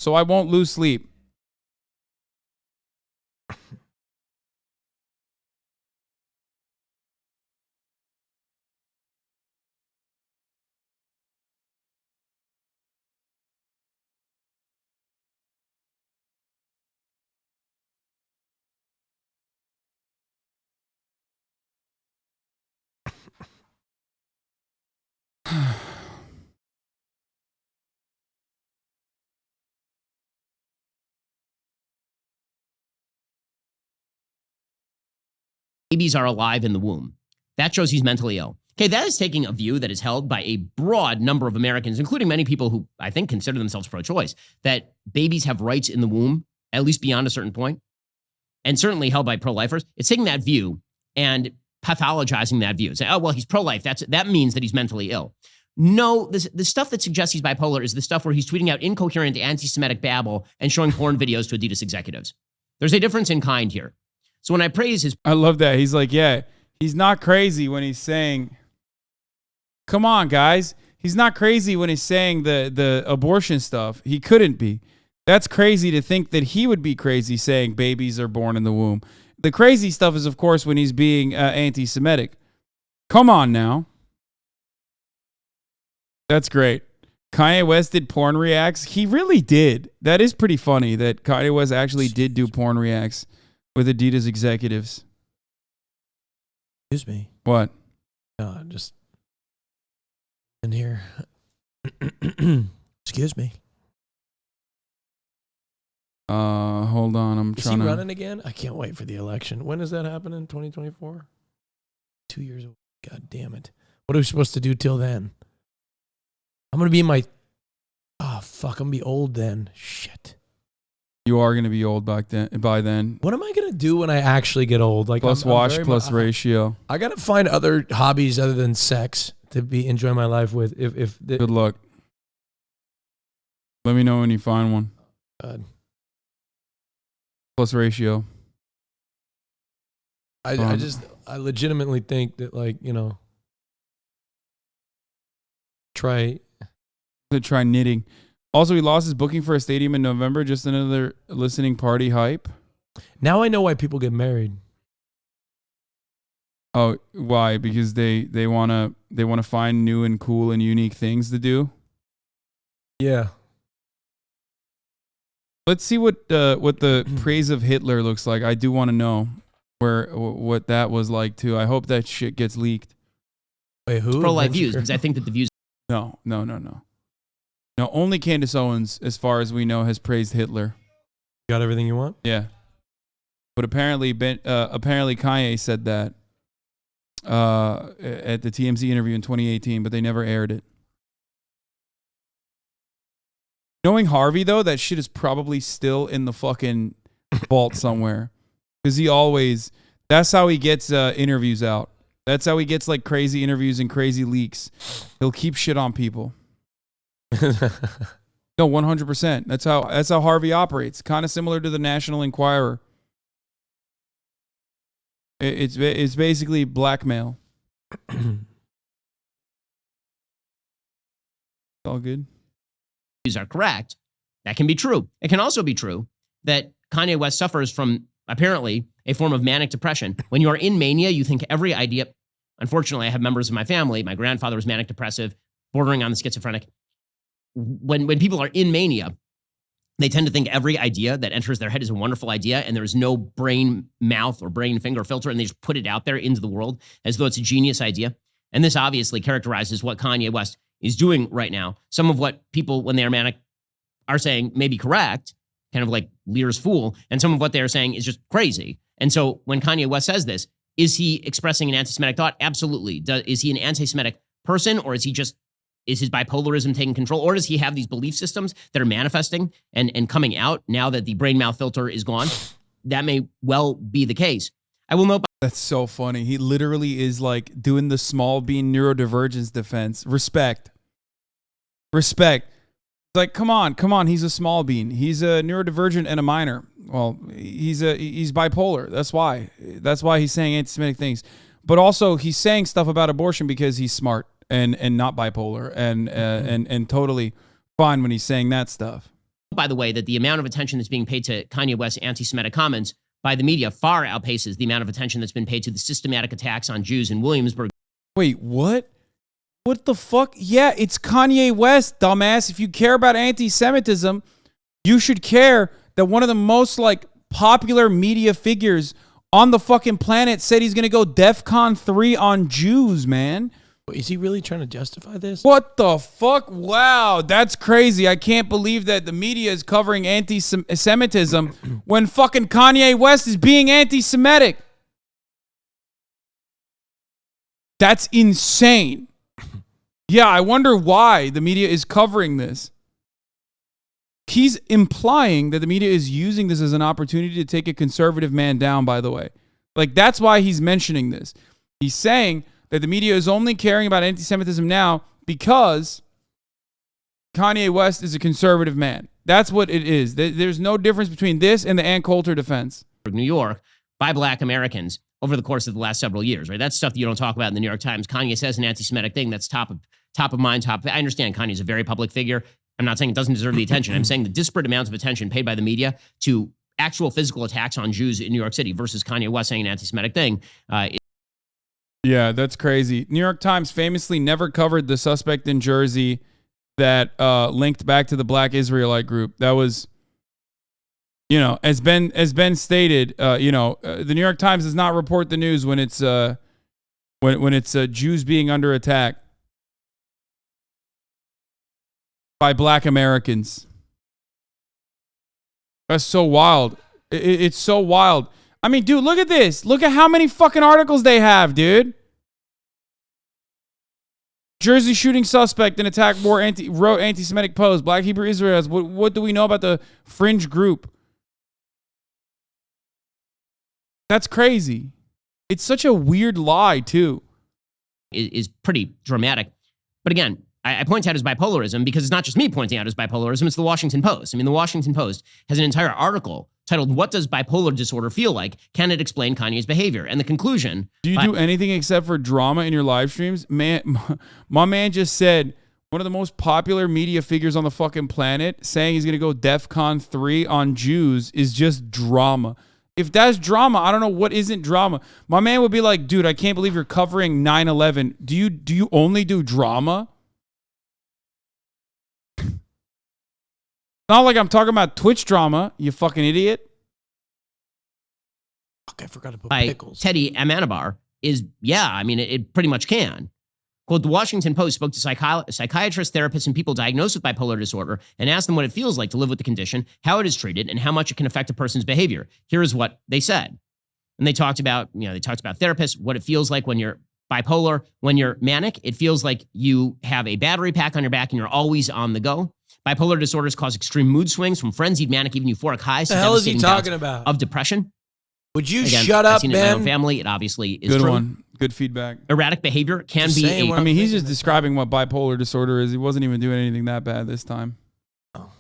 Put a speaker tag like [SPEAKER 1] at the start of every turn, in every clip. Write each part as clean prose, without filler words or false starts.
[SPEAKER 1] so I won't lose sleep.
[SPEAKER 2] Babies are alive in the womb. That shows he's mentally ill. Okay, that is taking a view that is held by a broad number of Americans, including many people who I think consider themselves pro-choice, that babies have rights in the womb, at least beyond a certain point, and certainly held by pro-lifers. It's taking that view and pathologizing that view. Say, oh, well, he's pro-life. That means that he's mentally ill. No, the stuff that suggests he's bipolar is the stuff where he's tweeting out incoherent anti-Semitic babble and showing porn videos to Adidas executives. There's a difference in kind here. So when I praise his...
[SPEAKER 1] I love that. He's like, yeah, he's not crazy when he's saying... Come on, guys. He's not crazy when he's saying the abortion stuff. He couldn't be. That's crazy to think that he would be crazy saying babies are born in the womb. The crazy stuff is, of course, when he's being anti-Semitic. Come on now. That's great. Kanye West did porn reacts. He really did. That is pretty funny that Kanye West actually did do porn reacts with Adidas executives.
[SPEAKER 3] Excuse me.
[SPEAKER 1] What?
[SPEAKER 3] No, just in here. Excuse me.
[SPEAKER 1] Hold on. I'm
[SPEAKER 3] Is
[SPEAKER 1] trying
[SPEAKER 3] he
[SPEAKER 1] to...
[SPEAKER 3] running again? I can't wait for the election. When does that happen in 2024? 2 years away. God damn it. What are we supposed to do till then? I'm going to be in my... Oh, fuck. I'm going to be old then. Shit.
[SPEAKER 1] You are going to be old by then.
[SPEAKER 3] What am I going to do when I actually get old? Like
[SPEAKER 1] plus watch, plus ratio.
[SPEAKER 3] I got to find other hobbies other than sex to enjoy my life with.
[SPEAKER 1] Good luck. Let me know when you find one. Plus ratio.
[SPEAKER 3] I legitimately think that, like, you know, try
[SPEAKER 1] knitting. Also, he lost his booking for a stadium in November. Just another listening party hype.
[SPEAKER 3] Now I know why people get married.
[SPEAKER 1] Oh, why? Because they wanna find new and cool and unique things to do.
[SPEAKER 3] Yeah.
[SPEAKER 1] Let's see what the praise of Hitler looks like. I do want to know what that was like too. I hope that shit gets leaked.
[SPEAKER 3] Wait, who?
[SPEAKER 2] It's pro-life views, because I think that the views...
[SPEAKER 1] No. No, only Candace Owens, as far as we know, has praised Hitler.
[SPEAKER 3] Got everything you want?
[SPEAKER 1] Yeah. But apparently Kanye said that at the TMZ interview in 2018, but they never aired it. Knowing Harvey, though, that shit is probably still in the fucking vault somewhere. Because that's how he gets interviews out. That's how he gets like crazy interviews and crazy leaks. He'll keep shit on people. No, 100%. That's how Harvey operates. Kind of similar to the National Enquirer. It's basically blackmail. All good.
[SPEAKER 2] Are correct. That can be true. It can also be true that Kanye West suffers from, apparently, a form of manic depression. When you are in mania, you think every idea... Unfortunately, I have members of my family. My grandfather was manic depressive, bordering on the schizophrenic. When people are in mania, they tend to think every idea that enters their head is a wonderful idea, and there is no brain mouth or brain finger filter, and they just put it out there into the world as though it's a genius idea. And this obviously characterizes what Kanye West is doing right now. Some of what people, when they are manic, are saying may be correct, kind of like Lear's fool, and some of what they are saying is just crazy. And so when Kanye West says this, is he expressing an anti-Semitic thought? Absolutely. Is he an anti-Semitic person, or is his bipolarism taking control, or does he have these belief systems that are manifesting and coming out now that the brain-mouth filter is gone? That may well be the case. I will note...
[SPEAKER 1] That's so funny. He literally is like doing the small bean neurodivergence defense. Respect. Like, come on. He's a small bean. He's a neurodivergent and a minor. Well, he's bipolar. That's why he's saying anti-Semitic things. But also, he's saying stuff about abortion because he's smart and not bipolar and totally fine when he's saying that stuff.
[SPEAKER 2] by the way, that the amount of attention that's being paid to Kanye West's anti-Semitic comments by the media far outpaces the amount of attention that's been paid to the systematic attacks on Jews in Williamsburg.
[SPEAKER 1] Wait, what? What the fuck? Yeah, it's Kanye West, dumbass. If you care about anti-Semitism, you should care that one of the most like popular media figures on the fucking planet said he's going to go DEFCON 3 on Jews, man.
[SPEAKER 3] Is he really trying to justify this?
[SPEAKER 1] What the fuck? Wow, that's crazy. I can't believe that the media is covering anti-Semitism when fucking Kanye West is being anti-Semitic. That's insane. Yeah, I wonder why the media is covering this. He's implying that the media is using this as an opportunity to take a conservative man down, by the way. Like, that's why he's mentioning this. He's saying that the media is only caring about anti-Semitism now because Kanye West is a conservative man. That's what it is. There's no difference between this and the Ann Coulter defense.
[SPEAKER 2] New York by black Americans over the course of the last several years, right? That's stuff that you don't talk about in the New York Times. Kanye says an anti-Semitic thing that's top of mind. I understand Kanye's a very public figure. I'm not saying it doesn't deserve the attention. I'm saying the disparate amounts of attention paid by the media to actual physical attacks on Jews in New York City versus Kanye West saying an anti-Semitic thing.
[SPEAKER 1] Yeah, that's crazy. New York Times famously never covered the suspect in Jersey that linked back to the Black Israelite group. That was, as Ben stated, the New York Times does not report the news when it's when it's Jews being under attack by black Americans. That's so wild. It's so wild. I mean, dude, look at this. Look at how many fucking articles they have, dude. Jersey shooting suspect in attack wrote anti-Semitic post. Black Hebrew Israelites. What do we know about the fringe group? That's crazy. It's such a weird lie, too.
[SPEAKER 2] Is pretty dramatic. But again, I point out his bipolarism because it's not just me pointing out his bipolarism, it's the Washington Post. I mean, the Washington Post has an entire article titled, "What Does Bipolar Disorder Feel Like? Can it explain Kanye's behavior?" And the conclusion...
[SPEAKER 1] Do you do anything except for drama in your live streams? Man, my man just said one of the most popular media figures on the fucking planet saying he's going to go DEFCON 3 on Jews is just drama. If that's drama, I don't know what isn't drama. My man would be like, dude, I can't believe you're covering 9/11. Do you only do drama? Not like I'm talking about Twitch drama, you fucking idiot.
[SPEAKER 3] Fuck, I forgot to put
[SPEAKER 2] by
[SPEAKER 3] pickles.
[SPEAKER 2] Teddy Amanabar is, it pretty much can. Quote, the Washington Post spoke to psychiatrists, therapists, and people diagnosed with bipolar disorder and asked them what it feels like to live with the condition, how it is treated, and how much it can affect a person's behavior. Here is what they said. And they talked about therapists, what it feels like when you're bipolar. When you're manic, it feels like you have a battery pack on your back and you're always on the go. Bipolar disorders cause extreme mood swings from frenzied, manic, even euphoric highs to
[SPEAKER 3] the hell is he
[SPEAKER 2] devastating
[SPEAKER 3] talking
[SPEAKER 2] bouts
[SPEAKER 3] about?
[SPEAKER 2] of depression.
[SPEAKER 3] Would you
[SPEAKER 2] Again,
[SPEAKER 3] shut
[SPEAKER 2] I've
[SPEAKER 3] up,
[SPEAKER 2] seen it in my own
[SPEAKER 3] Ben?
[SPEAKER 2] family. It obviously is
[SPEAKER 1] Good
[SPEAKER 2] true.
[SPEAKER 1] one. Good feedback.
[SPEAKER 2] Erratic behavior can
[SPEAKER 3] Just
[SPEAKER 2] be
[SPEAKER 3] saying
[SPEAKER 2] a...
[SPEAKER 3] what
[SPEAKER 1] I mean, he's
[SPEAKER 3] thinking
[SPEAKER 1] just describing what bipolar disorder is. He wasn't even doing anything that bad this time.
[SPEAKER 3] Oh.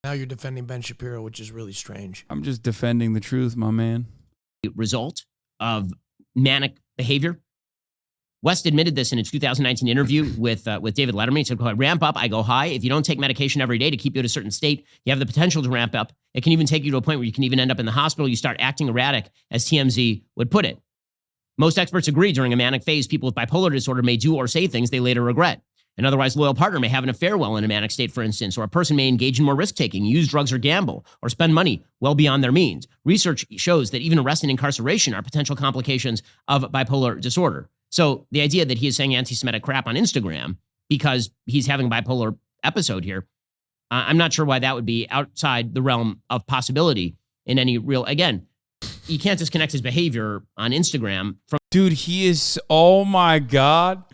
[SPEAKER 3] Now you're defending Ben Shapiro, which is really strange.
[SPEAKER 1] I'm just defending the truth, my man.
[SPEAKER 2] result of manic behavior. West admitted this in a 2019 interview with David Letterman. He said, quote, "Ramp up, I go high. If you don't take medication every day to keep you at a certain state, you have the potential to ramp up. It can even take you to a point where you can even end up in the hospital. You start acting erratic," as TMZ would put it. Most experts agree during a manic phase, people with bipolar disorder may do or say things they later regret. An otherwise loyal partner may have an affair while in a manic state, for instance, or a person may engage in more risk-taking, use drugs or gamble, or spend money well beyond their means. Research shows that even arrest and incarceration are potential complications of bipolar disorder. So the idea that he is saying anti-Semitic crap on Instagram because he's having a bipolar episode here, I'm not sure why that would be outside the realm of possibility in any real, again, you can't disconnect his behavior on Instagram from...
[SPEAKER 1] Dude, he is, oh my God.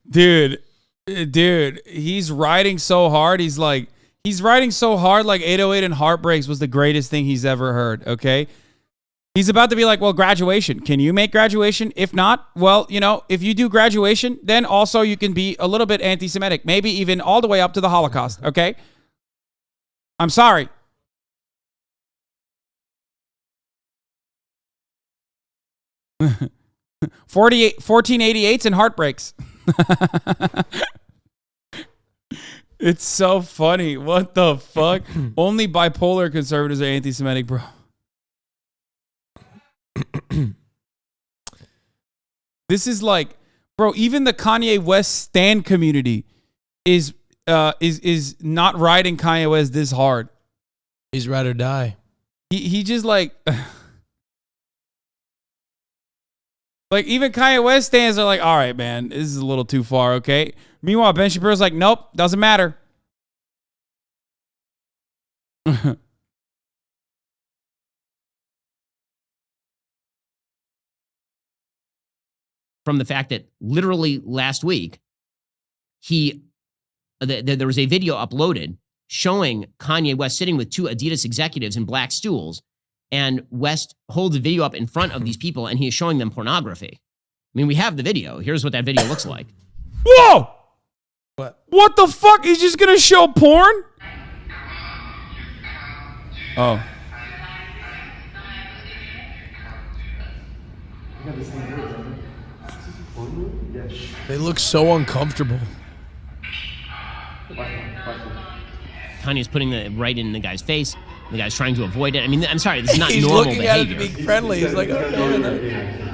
[SPEAKER 1] Dude, he's writing so hard. He's writing so hard like 808 and Heartbreaks was the greatest thing he's ever heard, okay? He's about to be like, well, graduation. Can you make graduation? If not, well, if you do graduation, then also you can be a little bit anti-Semitic, maybe even all the way up to the Holocaust, okay? I'm sorry. $14.88s and Heartbreaks. It's so funny. What the fuck? Only bipolar conservatives are anti-Semitic, bro. This is like, bro, even the Kanye West stan community is not riding Kanye West this hard.
[SPEAKER 3] He's ride or die.
[SPEAKER 1] He just like like even Kanye West stans are like, all right, man, this is a little too far, okay? Meanwhile, Ben Shapiro's like, nope, doesn't matter.
[SPEAKER 2] From the fact that literally last week, there was a video uploaded showing Kanye West sitting with two Adidas executives in black stools, and West holds the video up in front of these people, and he is showing them pornography. I mean, we have the video. Here's what that video looks like.
[SPEAKER 1] Whoa!
[SPEAKER 3] What
[SPEAKER 1] the fuck? He's just gonna show porn? Oh.
[SPEAKER 3] They look so uncomfortable.
[SPEAKER 2] Kanye's putting it right in the guy's face. The guy's trying to avoid it. I mean, I'm sorry, this is not
[SPEAKER 3] He's
[SPEAKER 2] normal
[SPEAKER 3] looking
[SPEAKER 2] behavior.
[SPEAKER 3] at it to be friendly. He's like, oh, no.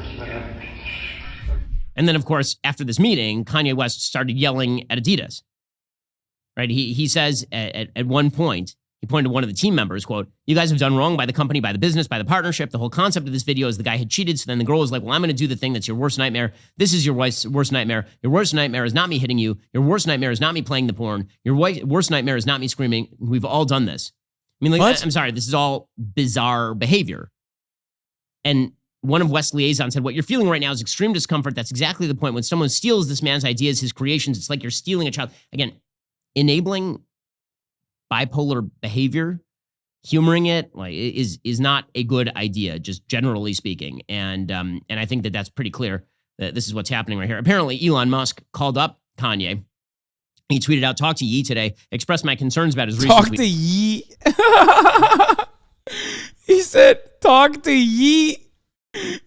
[SPEAKER 2] And then, of course, after this meeting, Kanye West started yelling at Adidas. Right? He says at one point, he pointed to one of the team members, quote, "You guys have done wrong by the company, by the business, by the partnership. The whole concept of this video is the guy had cheated. So then the girl was like, well, I'm going to do the thing that's your worst nightmare. This is your wife's worst nightmare. Your worst nightmare is not me hitting you. Your worst nightmare is not me playing the porn. Your worst nightmare is not me screaming. We've all done this." I mean, like, I'm sorry, this is all bizarre behavior. And one of West's liaisons said, what you're feeling right now is extreme discomfort. That's exactly the point. When someone steals this man's ideas, his creations, it's like you're stealing a child. Again, enabling bipolar behavior, humoring it, like, is not a good idea, just generally speaking. And I think that that's pretty clear that this is what's happening right here. Apparently, Elon Musk called up Kanye. He tweeted out, "Talk to Yee today. Expressed my concerns about his recent
[SPEAKER 1] Talk to Yee." He said, "Talk to Yee."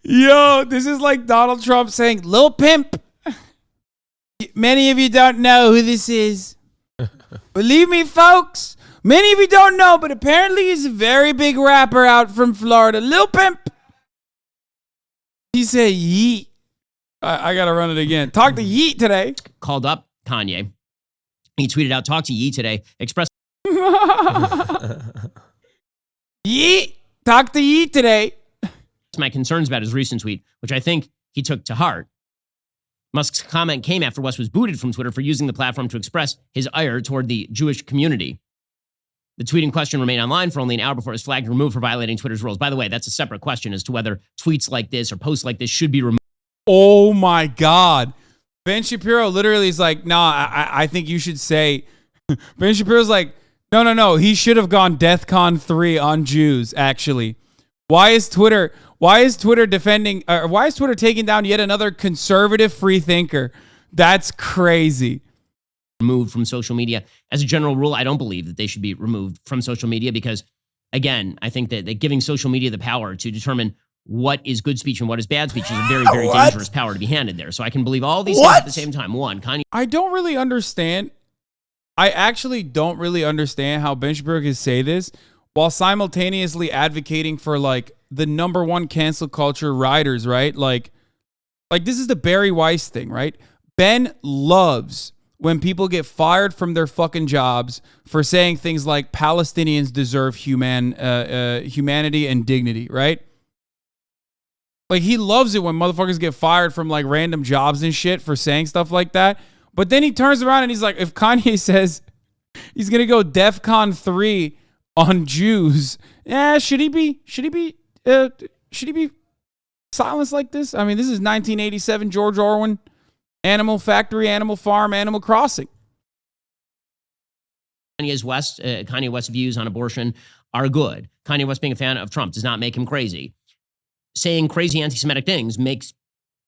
[SPEAKER 1] Yo, this is like Donald Trump saying, "Lil Pimp." Many of you don't know who this is. Believe me, folks. Many of you don't know, but apparently he's a very big rapper out from Florida. Lil Pimp. He said, Yee. I got to run it again. Talk to Yee today.
[SPEAKER 2] Called up Kanye. He tweeted out, "Talk to Yee today. Express
[SPEAKER 1] Yee. Talk to Yee today.
[SPEAKER 2] my concerns about his recent tweet," which I think he took to heart. Musk's comment came after West was booted from Twitter for using the platform to express his ire toward the Jewish community. The tweet in question remained online for only an hour before it was flagged and removed for violating Twitter's rules. By the way, that's a separate question as to whether tweets like this or posts like this should be removed.
[SPEAKER 1] Oh my God. Ben Shapiro literally is like, nah, I think you should say, Ben Shapiro's like, no. He should have gone DEFCON 3 on Jews, actually. Why is Twitter defending, why is Twitter taking down yet another conservative free thinker? That's crazy.
[SPEAKER 2] Removed from social media. As a general rule, I don't believe that they should be removed from social media because, again, I think that giving social media the power to determine what is good speech and what is bad speech is a very, very dangerous power to be handed there. So I can believe all these things at the same time. One, Kanye.
[SPEAKER 1] I don't really understand. I actually don't really understand how Ben Shapiro can say this while simultaneously advocating for like the number one cancel culture riders, right? Like this is the Barry Weiss thing, right? Ben loves when people get fired from their fucking jobs for saying things like Palestinians deserve humanity and dignity, right? Like, he loves it when motherfuckers get fired from like random jobs and shit for saying stuff like that. But then he turns around and he's like, if Kanye says he's gonna go DEFCON 3 on Jews, should he be silenced like this? I mean, this is 1987 George Orwell, Animal Factory, Animal Farm, Animal Crossing.
[SPEAKER 2] Kanye West's views on abortion are good. Kanye West being a fan of Trump does not make him crazy. Saying crazy anti-Semitic things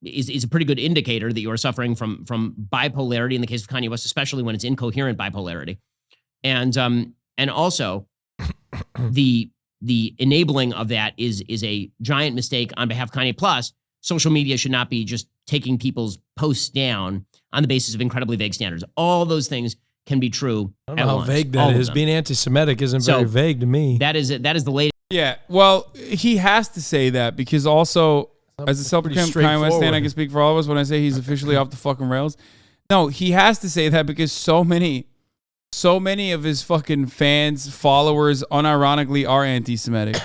[SPEAKER 2] is a pretty good indicator that you are suffering from bipolarity in the case of Kanye West, especially when it's incoherent bipolarity. And also the enabling of that is a giant mistake on behalf of Kanye. Plus, social media should not be just taking people's posts down on the basis of incredibly vague standards. All those things can be true.
[SPEAKER 3] I don't know
[SPEAKER 2] at
[SPEAKER 3] how
[SPEAKER 2] once.
[SPEAKER 3] vague
[SPEAKER 2] All
[SPEAKER 3] that
[SPEAKER 2] of
[SPEAKER 3] is.
[SPEAKER 2] them.
[SPEAKER 3] Being anti-Semitic isn't
[SPEAKER 2] So,
[SPEAKER 3] very vague to me.
[SPEAKER 2] That is the latest.
[SPEAKER 1] Yeah, well, he has to say that because also, as a self-proclaimed Kanye West fan, I can speak for all of us when I say he's officially off the fucking rails. No, he has to say that because so many of his fucking fans, followers, unironically are anti-Semitic.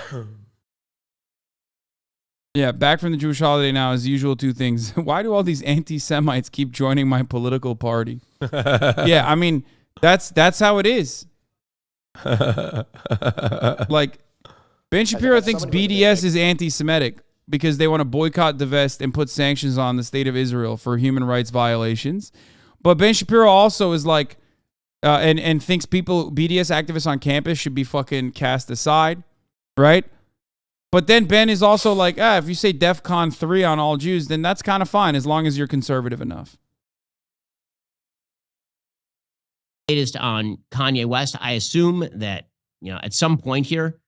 [SPEAKER 1] Yeah, back from the Jewish holiday now, as usual, two things. Why do all these anti-Semites keep joining my political party? Yeah, I mean, that's how it is. Like, Ben Shapiro thinks BDS is anti-Semitic because they want to boycott, divest, and put sanctions on the state of Israel for human rights violations. But Ben Shapiro also is like, and thinks BDS activists on campus should be fucking cast aside, right? But then Ben is also like, if you say DEFCON 3 on all Jews, then that's kind of fine as long as you're conservative enough.
[SPEAKER 2] Latest on Kanye West. I assume that, at some point here,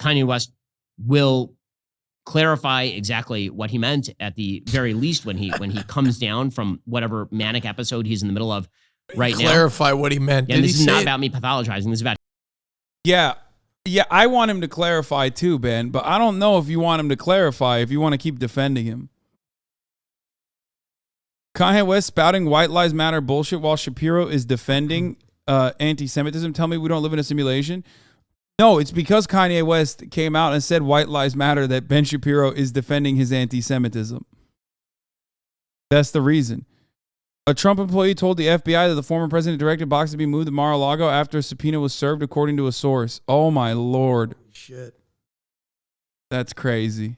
[SPEAKER 2] Kanye West will clarify exactly what he meant at the very least when he comes down from whatever manic episode he's in the middle of right now.
[SPEAKER 3] Clarify what he meant.
[SPEAKER 2] Yeah, and this is not about me pathologizing. This is about.
[SPEAKER 1] Yeah, I want him to clarify too, Ben, but I don't know if you want him to clarify if you want to keep defending him. Kanye West spouting white lives matter bullshit while Shapiro is defending anti-Semitism. Tell me we don't live in a simulation. No, it's because Kanye West came out and said white lives matter that Ben Shapiro is defending his anti-Semitism. That's the reason. A Trump employee told the FBI that the former president directed boxes to be moved to Mar-a-Lago after a subpoena was served, according to a source. Oh, my Lord.
[SPEAKER 3] Shit.
[SPEAKER 1] That's crazy.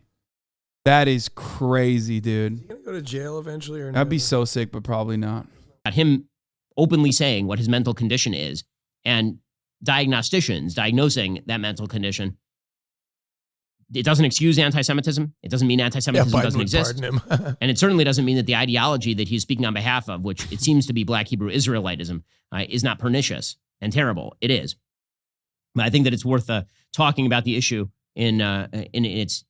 [SPEAKER 1] That is crazy, dude.
[SPEAKER 3] Is he going to go to jail eventually or not?
[SPEAKER 1] I'd be so sick, but probably not.
[SPEAKER 2] Him openly saying what his mental condition is and diagnosticians diagnosing that mental condition. It doesn't excuse anti-Semitism. It doesn't mean anti-Semitism doesn't exist. And it certainly doesn't mean that the ideology that he's speaking on behalf of, which it seems to be Black Hebrew Israelitism, is not pernicious and terrible. It is. But I think that it's worth talking about the issue in its,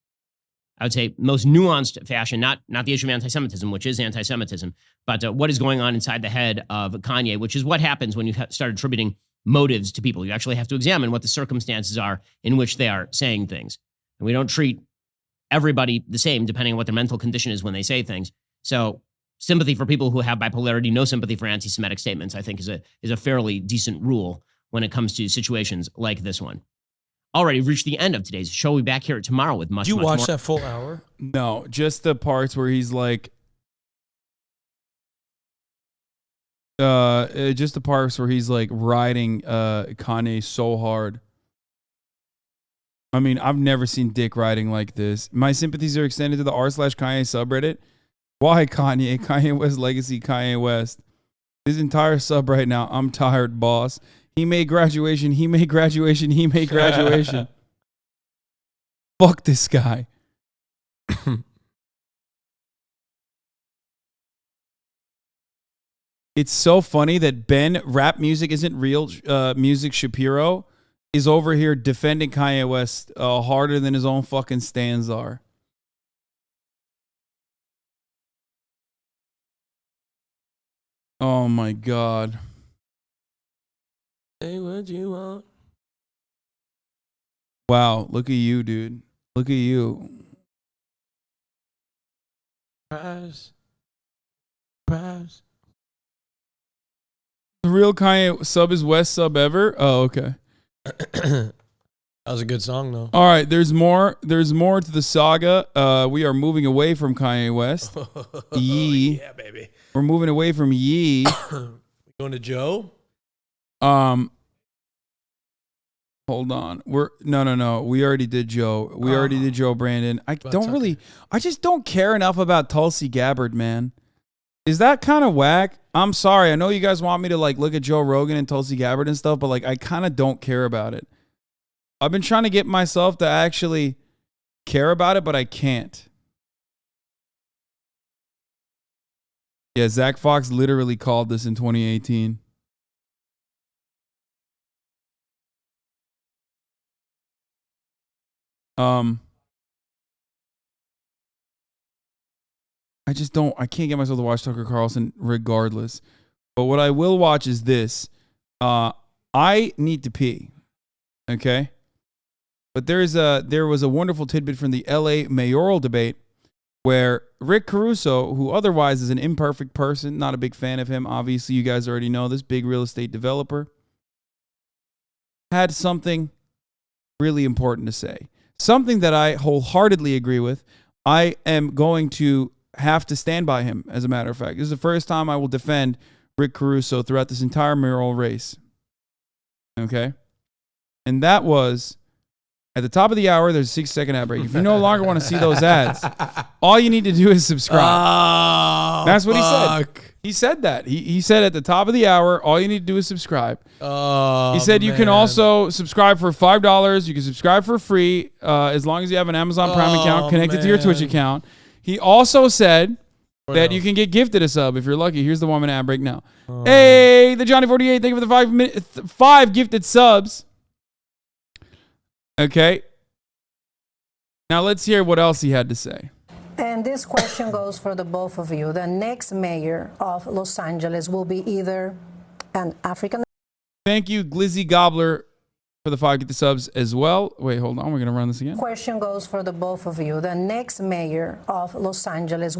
[SPEAKER 2] I would say, most nuanced fashion, not the issue of anti-Semitism, which is anti-Semitism, but what is going on inside the head of Kanye, which is what happens when you start attributing motives to people. You actually have to examine what the circumstances are in which they are saying things. And we don't treat everybody the same depending on what their mental condition is when they say things. So sympathy for people who have bipolarity, no sympathy for anti-Semitic statements, I think is a fairly decent rule when it comes to situations like this one. Already reached the end of today's show. We'll be back here tomorrow with much,
[SPEAKER 3] Did you
[SPEAKER 2] much
[SPEAKER 3] watch
[SPEAKER 2] more.
[SPEAKER 3] that full hour?
[SPEAKER 1] No, just the parts where he's like, just the parts where he's like riding Kanye so hard. I mean, I've never seen dick riding like this. My sympathies are extended to the r/Kanye subreddit. Why Kanye? Kanye West legacy, Kanye West. His entire sub right now. I'm tired, boss. He made graduation. He made graduation. He made graduation. Fuck this guy. It's so funny that Ben, rap music isn't real music Shapiro, is over here defending Kanye West harder than his own fucking stands are. Oh my God.
[SPEAKER 3] Say what you want.
[SPEAKER 1] Wow, look at you, dude. Look at you.
[SPEAKER 3] Prize.
[SPEAKER 1] The real Kanye sub is West sub ever? Oh, okay.
[SPEAKER 3] That was a good song, though.
[SPEAKER 1] All right, there's more to the saga. We are moving away from Kanye West. Yee.
[SPEAKER 3] Yeah, baby.
[SPEAKER 1] We're moving away from Yee.
[SPEAKER 3] Going to Joe?
[SPEAKER 1] Hold on. No. We already did Joe. We already did Joe Brandon. I just don't care enough about Tulsi Gabbard, man. Is that kind of whack? I'm sorry. I know you guys want me to like look at Joe Rogan and Tulsi Gabbard and stuff, but like I kind of don't care about it. I've been trying to get myself to actually care about it, but I can't. Yeah, Zach Fox literally called this in 2018. I can't get myself to watch Tucker Carlson regardless. But what I will watch is this. I need to pee. Okay. But there was a wonderful tidbit from the LA mayoral debate where Rick Caruso, who otherwise is an imperfect person, not a big fan of him, obviously you guys already know this, big real estate developer, had something really important to say. Something that I wholeheartedly agree with. I am going to have to stand by him, as a matter of fact. This is the first time I will defend Rick Caruso throughout this entire mayoral race. Okay? And that was, at the top of the hour, there's a 6-second ad break. If you no longer want to see those ads, all you need to do is subscribe.
[SPEAKER 3] Oh,
[SPEAKER 1] that's what he said. He said that. He said at the top of the hour, all you need to do is subscribe.
[SPEAKER 3] Oh,
[SPEAKER 1] he said you can also subscribe for $5. You can subscribe for free as long as you have an Amazon Prime account connected to your Twitch account. He also said that you can get gifted a sub if you're lucky. Here's the 1-minute ad break now. Hey, the Johnny48, thank you for the 5 gifted subs. Okay. Now let's hear what else he had to say.
[SPEAKER 4] And this question goes for the both of you. The next mayor of Los Angeles will be either an African.
[SPEAKER 1] Thank you, Glizzy Gobbler, for the 5 gifted subs as well. Wait, hold on. We're going to run this again.
[SPEAKER 4] Question goes for the both of you. The next mayor of Los Angeles will